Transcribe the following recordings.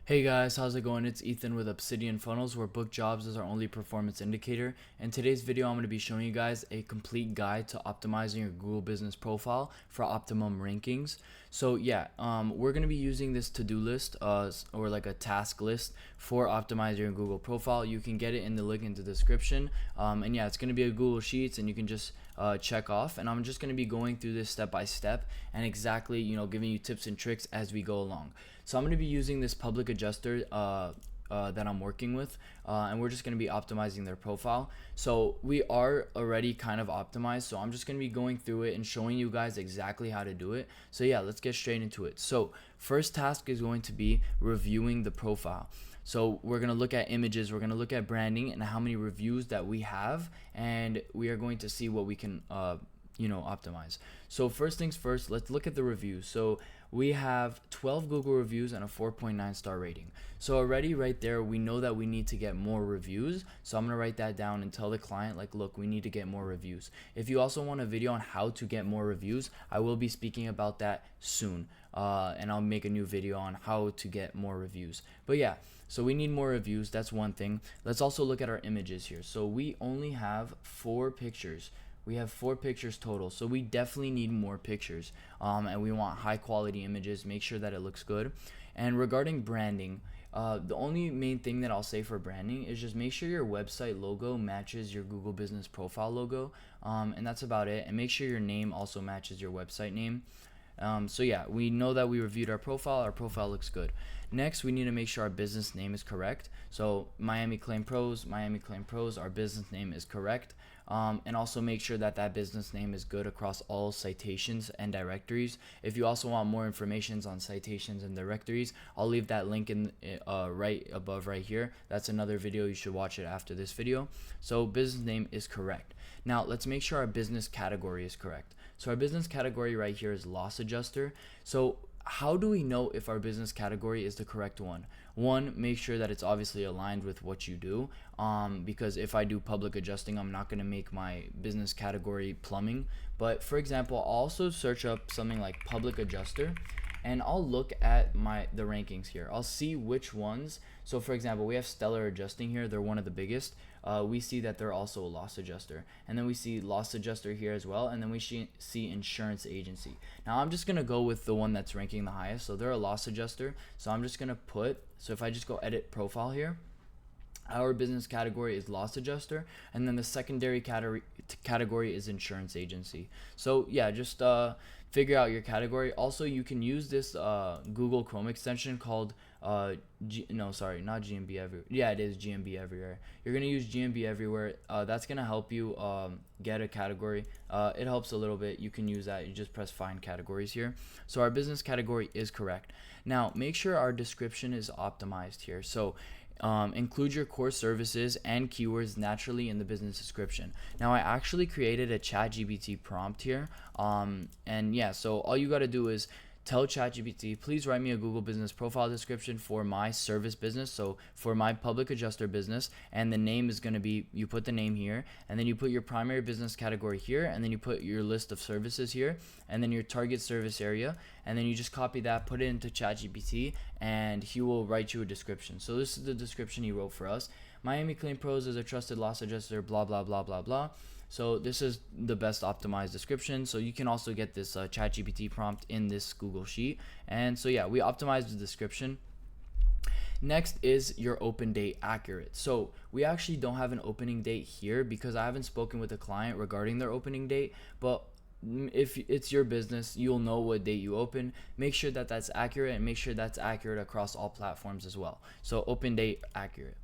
Hey guys, how's it going? It's Ethan with Obsidian Funnels, where book jobs is our only performance indicator. In today's video, I'm going to be showing you guys a complete guide to optimizing your Google Business Profile for optimum rankings. So yeah, we're going to be using this to-do list or like a task list for optimizing your Google profile. You can get it in the link in the description. And yeah, it's going to be a Google Sheets, and you can just check off. And I'm just going to be going through this step by step and exactly, giving you tips and tricks as we go along. So I'm going to be using this public adjuster that I'm working with, and we're just going to be optimizing their profile. So we are already kind of optimized, so I'm just going to be going through it and showing you guys exactly how to do it. So yeah, let's get straight into it. So first task is going to be reviewing the profile. So we're going to look at images, we're going to look at branding and how many reviews that we have, and we are going to see what we can optimize. So first things first, let's look at the reviews. So we have 12 Google reviews and a 4.9 star rating. So already right there, we know that we need to get more reviews. So I'm going to write that down and tell the client, like, look, we need to get more reviews. If you also want a video on how to get more reviews, I will be speaking about that soon. And I'll make a new video on how to get more reviews. But yeah, so we need more reviews. That's one thing. Let's also look at our images here. So we only have 4 pictures. We have 4 pictures total, so we definitely need more pictures, and we want high quality images. Make sure that it looks good. And regarding branding, the only main thing that I'll say for branding is just make sure your website logo matches your Google Business Profile logo, and that's about it. And make sure your name also matches your website name. So yeah, we know that we reviewed our profile looks good. Next, we need to make sure our business name is correct. So Miami Claim Pros, our business name is correct. And also make sure that that business name is good across all citations and directories. If you also want more information on citations and directories, I'll leave that link in right above right here. That's another video. You should watch it after this video. So business name is correct. Now let's make sure our business category is correct. So our business category right here is loss adjuster. So how do we know if our business category is the correct one? One, make sure that it's obviously aligned with what you do, because if I do public adjusting, I'm not going to make my business category plumbing. But for example, I'll also search up something like public adjuster, and I'll look at the rankings here. I'll see which ones. So for example, we have Stellar Adjusting here. They're one of the biggest. We see that they're also a loss adjuster, and then we see loss adjuster here as well, and then we see insurance agency. Now I'm just gonna go with the one that's ranking the highest. So they're a loss adjuster, so I'm just gonna so if I just go edit profile here, our business category is loss adjuster, and then the secondary category is insurance agency. So yeah, just figure out your category. Also, you can use this Google Chrome extension called not GMB Everywhere. Yeah, it is GMB Everywhere. You're gonna use GMB Everywhere. That's gonna help you get a category. It helps a little bit. You can use that. You just press find categories here. So our business category is correct. Now make sure our description is optimized here. So include your core services and keywords naturally in the business description. Now I actually created a ChatGPT prompt here, and yeah, so all you got to do is tell ChatGPT, please write me a Google Business Profile description for my service business, so for my public adjuster business, and the name is going to be, you put the name here, and then you put your primary business category here, and then you put your list of services here, and then your target service area, and then you just copy that, put it into ChatGPT, and he will write you a description. So this is the description he wrote for us. Miami Claim Pros is a trusted loss adjuster, blah, blah, blah, blah, blah. So this is the best optimized description. So you can also get this ChatGPT prompt in this Google Sheet. And so yeah, we optimized the description. Next is your open date accurate. So we actually don't have an opening date here because I haven't spoken with the client regarding their opening date, but if it's your business, you'll know what date you open. Make sure that that's accurate, and make sure that's accurate across all platforms as well. So open date accurate.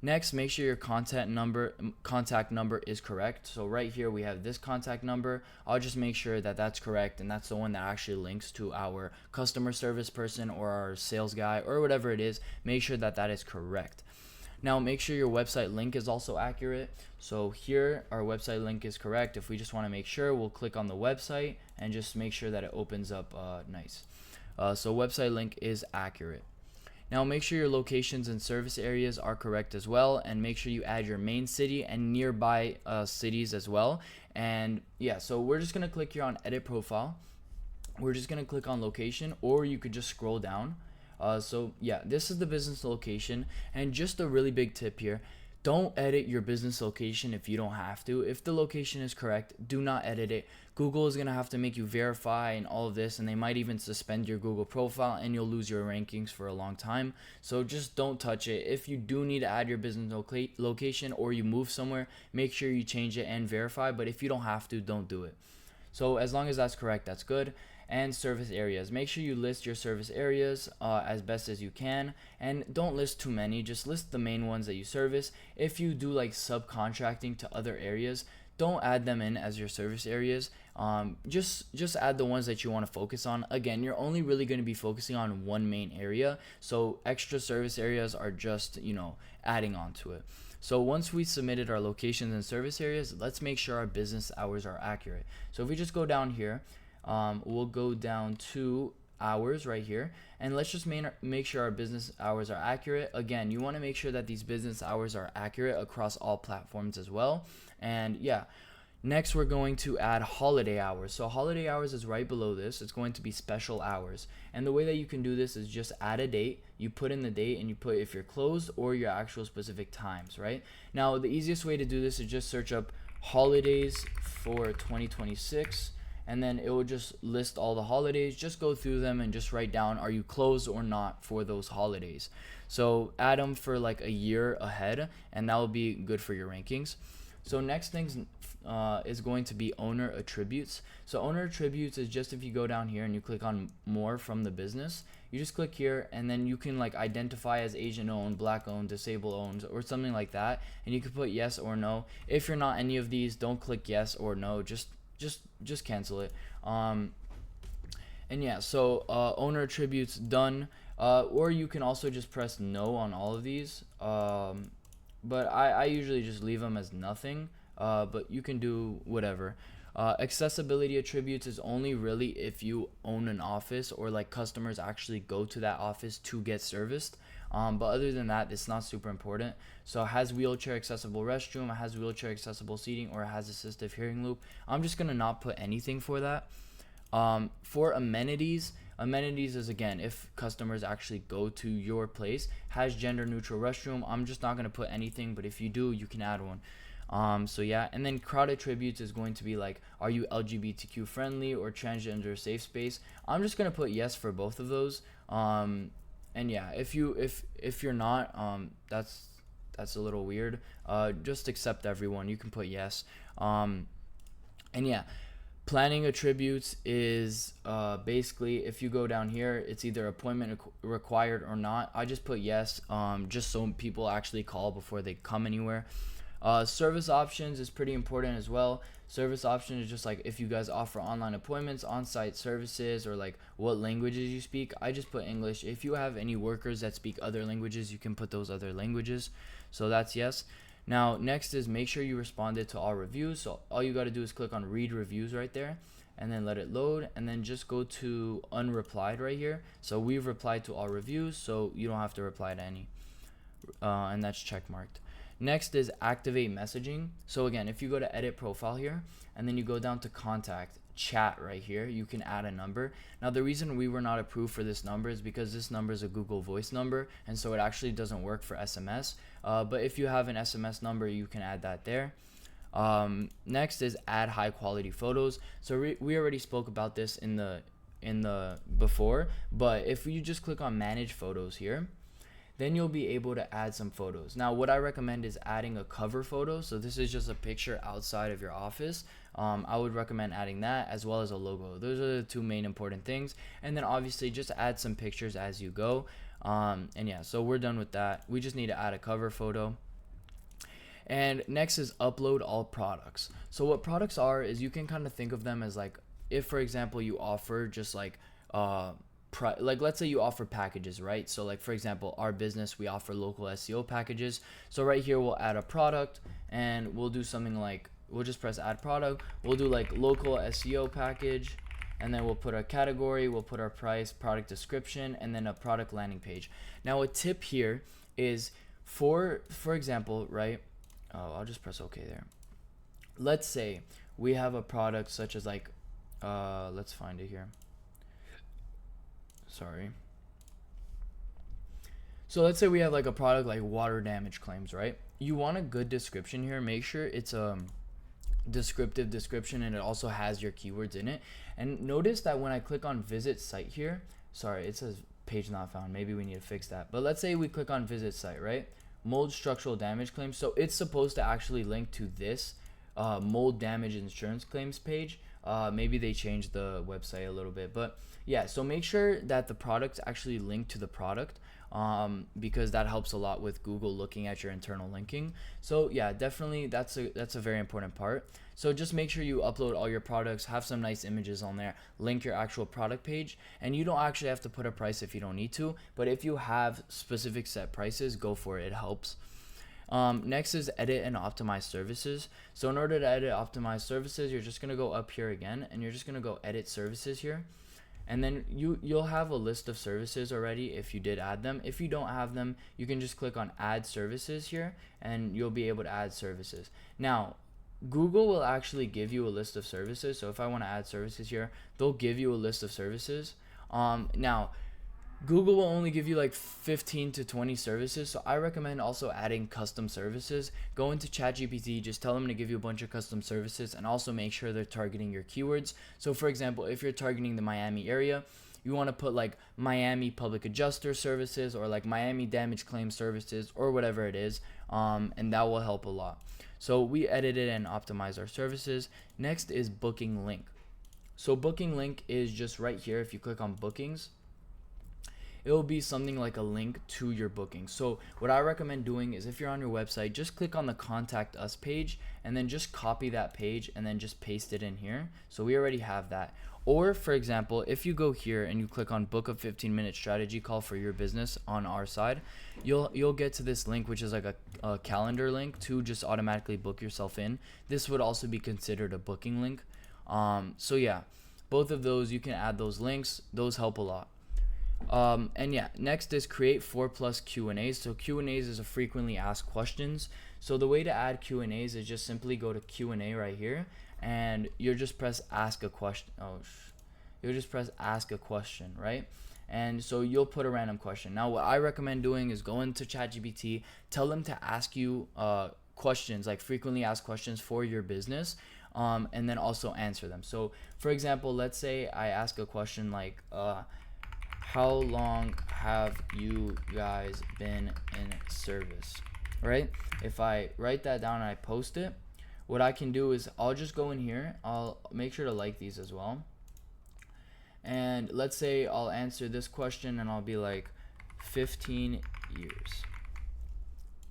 Next, make sure your contact number is correct. So right here we have this contact number. I'll just make sure that that's correct, and that's the one that actually links to our customer service person or our sales guy or whatever it is. Make sure that that is correct. Now make sure your website link is also accurate. So here our website link is correct. If we just want to make sure, we'll click on the website and just make sure that it opens up nice. So website link is accurate. Now make sure your locations and service areas are correct as well, and make sure you add your main city and nearby cities as well. And yeah, so we're just gonna click here on edit profile. We're just gonna click on location, or you could just scroll down. So yeah, this is the business location. And just a really big tip here, don't edit your business location if you don't have to. If the location is correct, do not edit it. Google is going to have to make you verify and all of this, and they might even suspend your Google profile and you'll lose your rankings for a long time. So just don't touch it. If you do need to add your business location or you move somewhere, make sure you change it and verify. But if you don't have to, don't do it. So as long as that's correct, that's good. And service areas, make sure you list your service areas as best as you can, and don't list too many, just list the main ones that you service. If you do like subcontracting to other areas, don't add them in as your service areas. Just add the ones that you want to focus on. Again, you're only really going to be focusing on one main area, so extra service areas are just, adding on to it. So once we submitted our locations and service areas, let's make sure our business hours are accurate. So if we just go down here, we'll go down to hours right here, and let's just make sure our business hours are accurate. Again, you want to make sure that these business hours are accurate across all platforms as well. And yeah, next we're going to add holiday hours. So holiday hours is right below this. It's going to be special hours, and the way that you can do this is just add a date. You put in the date and you put if you're closed or your actual specific times. Right now, the easiest way to do this is just search up holidays for 2026, and then it will just list all the holidays. Just go through them and just write down, are you closed or not for those holidays. So add them for like a year ahead, and that will be good for your rankings. So next thing is going to be owner attributes. So owner attributes is just if you go down here and you click on more from the business, you just click here, and then you can like identify as Asian owned, black owned, disabled owned, or something like that, and you can put yes or no. If you're not any of these, don't click yes or no, just cancel it. And yeah, so owner attributes done, or you can also just press no on all of these, but I usually just leave them as nothing, but you can do whatever. Accessibility attributes is only really if you own an office or like customers actually go to that office to get serviced. But other than that, it's not super important. So it has wheelchair accessible restroom, it has wheelchair accessible seating, or it has assistive hearing loop. I'm just gonna not put anything for that. For amenities is again if customers actually go to your place. Has gender neutral restroom. I'm just not gonna put anything, but if you do, you can add one. So yeah, and then crowd attributes is going to be like, are you LGBTQ friendly or transgender safe space? I'm just gonna put yes for both of those. And yeah, if you're not, that's a little weird. Just accept everyone. You can put yes. And yeah, planning attributes is basically if you go down here, it's either appointment required or not. I just put yes, just so people actually call before they come anywhere. Service options is pretty important as well. Service option is just like if you guys offer online appointments, on-site services, or like what languages you speak. I just put English. If you have any workers that speak other languages, you can put those other languages. So that's yes. Now next is make sure you responded to all reviews. So all you got to do is click on read reviews right there, and then let it load, and then just go to unreplied right here. So we've replied to all reviews, so you don't have to reply to any, and that's check marked. Next is activate messaging. So again, if you go to edit profile here, and then you go down to contact chat right here, you can add a number. Now the reason we were not approved for this number is because this number is a Google Voice number, and so it actually doesn't work for SMS. But if you have an SMS number, you can add that there. Next is add high quality photos. So we already spoke about this in the before, but if you just click on manage photos here, then you'll be able to add some photos. Now what I recommend is adding a cover photo. So this is just a picture outside of your office. I would recommend adding that, as well as a logo. Those are the two main important things. And then obviously just add some pictures as you go. And yeah, so we're done with that. We just need to add a cover photo. And next is upload all products. So what products are is you can kind of think of them as like, if for example you offer just like let's say you offer packages, right? So like for example, our business, we offer local SEO packages. So right here we'll add a product, and we'll do something like, we'll just press add product. We'll do like local SEO package, and then we'll put our category, we'll put our price, product description, and then a product landing page. Now a tip here is for example, right? I'll just press OK there. Let's say we have a product such as like, let's find it here. Sorry. So let's say we have like a product like water damage claims, right? You want a good description here. Make sure it's a descriptive description and it also has your keywords in it. And notice that when I click on visit site here, sorry, it says page not found. Maybe we need to fix that. But let's say we click on visit site, right? Mold structural damage claims. So it's supposed to actually link to this mold damage insurance claims page. Maybe they changed the website a little bit, but yeah, so make sure that the products actually link to the product, because that helps a lot with Google looking at your internal linking. So yeah, definitely that's a very important part. So just make sure you upload all your products, have some nice images on there, link your actual product page, and you don't actually have to put a price if you don't need to, but if you have specific set prices, go for it. It helps. Next is edit and optimize services. So in order to edit optimize services, you're just going to go up here again and you're just going to go edit services here. And then you'll have a list of services already if you did add them. If you don't have them, you can just click on add services here and you'll be able to add services. Now, Google will actually give you a list of services. So if I want to add services here, they'll give you a list of services. Now, Google will only give you like 15 to 20 services, so I recommend also adding custom services. Go into ChatGPT, just tell them to give you a bunch of custom services and also make sure they're targeting your keywords. So for example, if you're targeting the Miami area, you want to put like Miami public adjuster services or like Miami damage claim services or whatever it is, and that will help a lot. So we edited and optimized our services. Next is booking link. So booking link is just right here. If you click on bookings, it will be something like a link to your booking. So what I recommend doing is if you're on your website, just click on the contact us page and then just copy that page and then just paste it in here. So we already have that. Or for example, if you go here and you click on book a 15-minute strategy call for your business on our side, you'll get to this link, which is like a calendar link to just automatically book yourself in. This would also be considered a booking link. So yeah, both of those, you can add those links. Those help a lot. And yeah, next is create 4+ Q&As. So Q&As is a frequently asked questions. So the way to add Q&As is just simply go to Q&A right here and you'll just press ask a question. You'll just press ask a question, right? And so you'll put a random question. Now what I recommend doing is go into ChatGPT, tell them to ask you questions, like frequently asked questions for your business, and then also answer them. So for example, let's say I ask a question like, how long have you guys been in service, right? If I write that down and I post it, what I can do is I'll just go in here. I'll make sure to like these as well. And let's say I'll answer this question and I'll be like 15 years.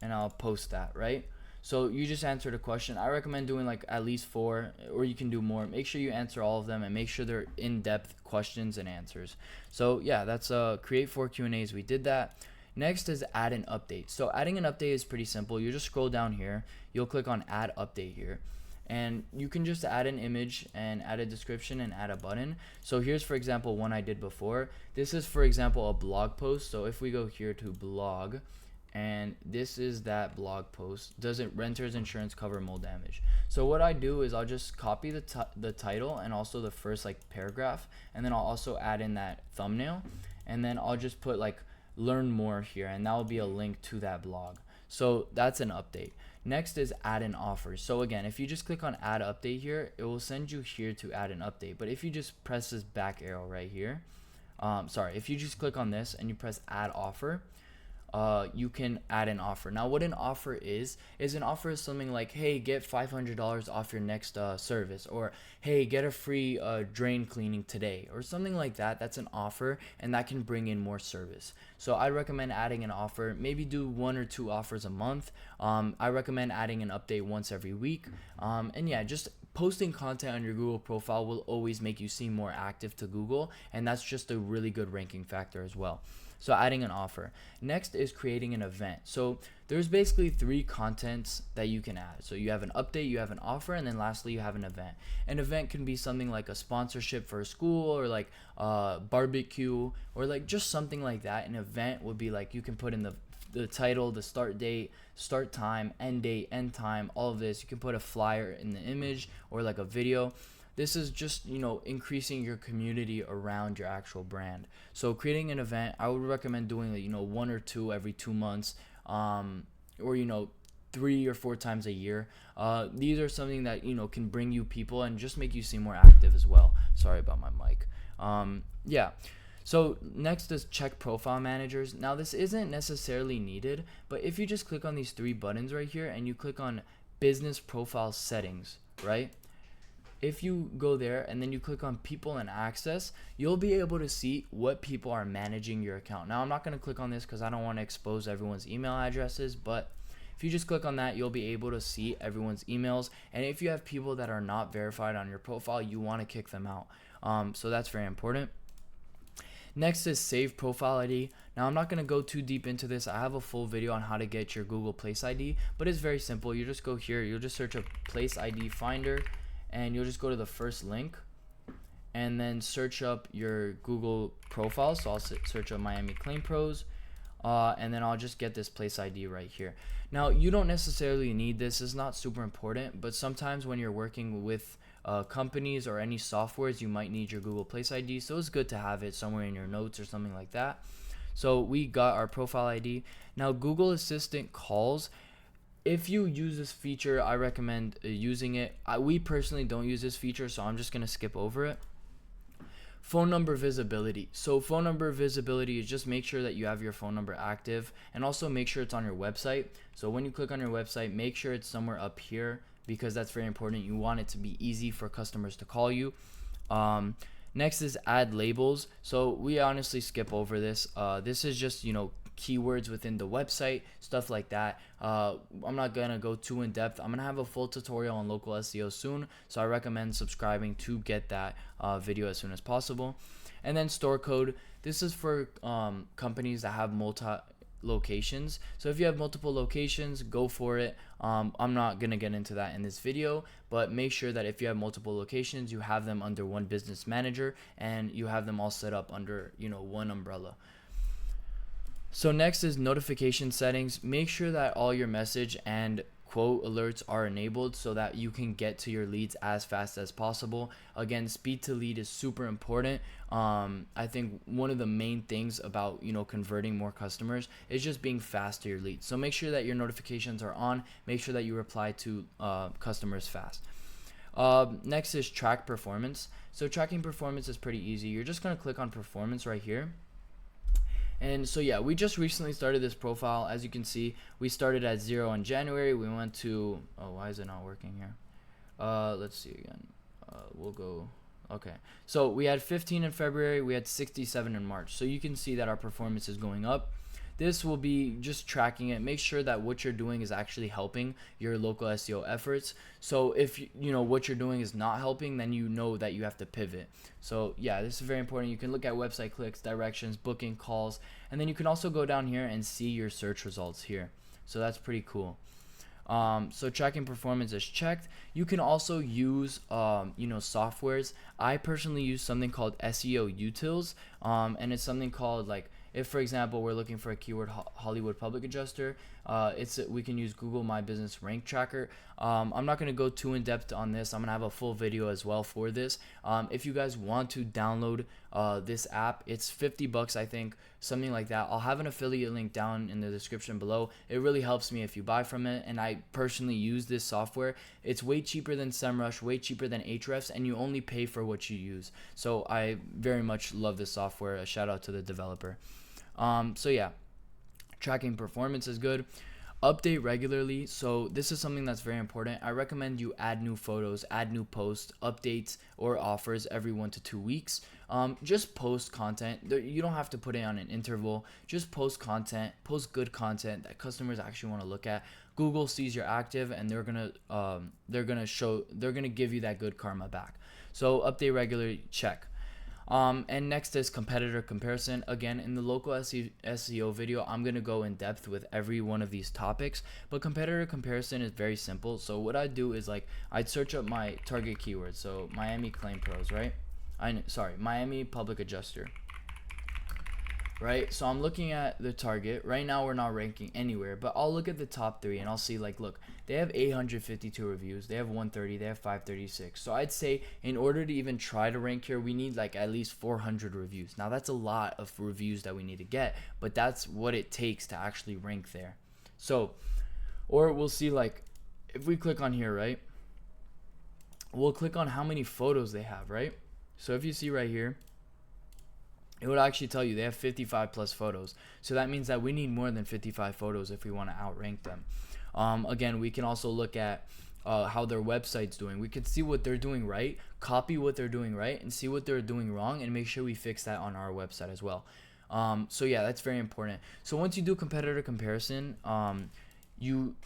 And I'll post that, right? So you just answered a question. I recommend doing like at least 4, or you can do more. Make sure you answer all of them and make sure they're in-depth questions and answers. So yeah, that's create 4 Q&As. We did that. Next is add an update. So adding an update is pretty simple. You just scroll down here. You'll click on add update here. And you can just add an image and add a description and add a button. So here's, for example, one I did before. This is, for example, a blog post. So if we go here to blog, and this is that blog post, doesn't renter's insurance cover mold damage? So what I do is I'll just copy the title and also the first like paragraph, and then I'll also add in that thumbnail, and then I'll just put like learn more here, and that will be a link to that blog. So that's an update. Next is add an offer. So again, if you just click on add update here, it will send you here to add an update. But if you just press this back arrow right here, if you just click on this and you press add offer, you can add an offer. Now what an offer is an offer is something like, hey, get $500 off your next service, or hey, get a free drain cleaning today, or something like that. That's an offer, and that can bring in more service. So I recommend adding an offer. Maybe do 1 or 2 offers a month. I recommend adding an update once every week. And yeah, just posting content on your Google profile will always make you seem more active to Google, and that's just a really good ranking factor as well. So adding an offer. Next is creating an event. So there's basically 3 contents that you can add. So you have an update, you have an offer, and then lastly you have an event. An event can be something like a sponsorship for a school, or like a barbecue, or like just something like that. An event would be like, you can put in the title, the start date, start time, end date, end time, all of this. You can put a flyer in the image or like a video. this is just, increasing your community around your actual brand. So creating an event, I would recommend doing it, 1 or 2 every 2 months, or 3 or 4 times a year. These are something that can bring you people and just make you seem more active as well. Sorry about my mic. Yeah. So next is check profile managers. Now this isn't necessarily needed, but if you just click on these 3 buttons right here and you click on business profile settings, right? If you go there and then you click on people and access, you'll be able to see what people are managing your account. Now I'm not going to click on this because I don't want to expose everyone's email addresses, but if you just click on that, you'll be able to see everyone's emails. And if you have people that are not verified on your profile, you want to kick them out. So that's very important. Next is save profile ID. Now I'm not going to go too deep into this. I have a full video on how to get your Google Place ID, but it's very simple. You just go here, you'll just search a Place ID Finder, and you'll just go to the first link and then search up your Google profile. So I'll search up Miami Claim Pros, and then I'll just get this Place ID right here. Now you don't necessarily need this. It's not super important, but sometimes when you're working with companies or any softwares, you might need your Google Place ID, so it's good to have it somewhere in your notes or something like that. So we got our profile ID. Now Google Assistant calls, if you use this feature, I recommend using it. We personally don't use this feature, so I'm just going to skip over it. Phone number visibility. So phone number visibility is just make sure that you have your phone number active, and also make sure it's on your website. So when you click on your website, make sure it's somewhere up here, because that's very important. You want it to be easy for customers to call you. Next is add labels. So we honestly skip over this. This is just, keywords within the website, stuff like that. I'm not gonna go too in depth. I'm gonna have a full tutorial on local SEO soon, so I recommend subscribing to get that video as soon as possible. And then store code. This is for companies that have multi locations. So if you have multiple locations, go for it. I'm not gonna get into that in this video, but make sure that if you have multiple locations, you have them under one business manager and you have them all set up under one umbrella. So next is notification settings. Make sure that all your message and quote alerts are enabled so that you can get to your leads as fast as possible. Again, speed to lead is super important. I think one of the main things about converting more customers is just being fast to your leads. So make sure that your notifications are on. Make sure that you reply to customers fast. Next is track performance. So tracking performance is pretty easy. You're just going to click on performance right here. And so yeah, we just recently started this profile. As you can see, we started at 0 in January. We went to, oh, why is it not working here? Let's see again. We'll go, okay. So we had 15 in February, we had 67 in March. So you can see that our performance is going up. This will be just tracking it. Make sure that what you're doing is actually helping your local SEO efforts. So if what you're doing is not helping, then you know that you have to pivot. So yeah, this is very important. You can look at website clicks, directions, booking, calls, and then you can also go down here and see your search results here. So that's pretty cool. So tracking performance is checked. You can also use softwares. I personally use something called SEO Utils, and it's something called, like, if for example we're looking for a keyword Hollywood public adjuster, we can use Google My Business Rank Tracker. I'm not going to go too in depth on this. I'm going to have a full video as well for this. If you guys want to download this app, it's $50, I think, something like that. I'll have an affiliate link down in the description below. It really helps me if you buy from it, and I personally use this software. It's way cheaper than SEMrush, way cheaper than Ahrefs, and you only pay for what you use. So I very much love this software. A shout out to the developer. So yeah, tracking performance is good. Update regularly. So this is something that's very important. I recommend you add new photos, add new posts, updates, or offers every 1 to 2 weeks. Just post content. You don't have to put it on an interval. Just post content, post good content that customers actually want to look at. Google sees you're active, and they're gonna give you that good karma back. So update regularly, check. And next is competitor comparison. Again, in the local SEO video, I'm going to go in depth with every one of these topics, but competitor comparison is very simple. So what I do is, like, I'd search up my target keywords. So Miami Claim Pros, right? Miami Public Adjuster. right? So I'm looking at the target. Right now we're not ranking anywhere, but I'll look at the top 3 and I'll see, like, look, they have 852 reviews, they have 130, they have 536. So I'd say in order to even try to rank here, we need like at least 400 reviews. Now that's a lot of reviews that we need to get, but that's what it takes to actually rank there. So, or we'll see, like, if we click on here, right, we'll click on how many photos they have, right? So if you see right here, it would actually tell you they have 55 plus photos. So that means that we need more than 55 photos if we want to outrank them. Again, we can also look at how their website's doing. We could see what they're doing right, copy what they're doing right, and see what they're doing wrong, and make sure we fix that on our website as well. So yeah, that's very important. So once you do competitor comparison,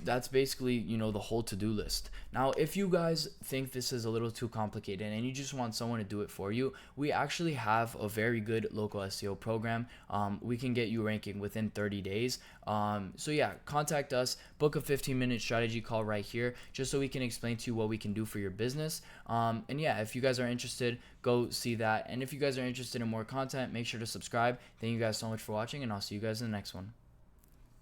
that's basically, you know, the whole to-do list. Now, if you guys think this is a little too complicated and you just want someone to do it for you, we actually have a very good local SEO program. We can get you ranking within 30 days. So yeah, contact us, book a 15-minute strategy call right here, just so we can explain to you what we can do for your business. And yeah, if you guys are interested, go see that. And if you guys are interested in more content, make sure to subscribe. Thank you guys so much for watching, and I'll see you guys in the next one.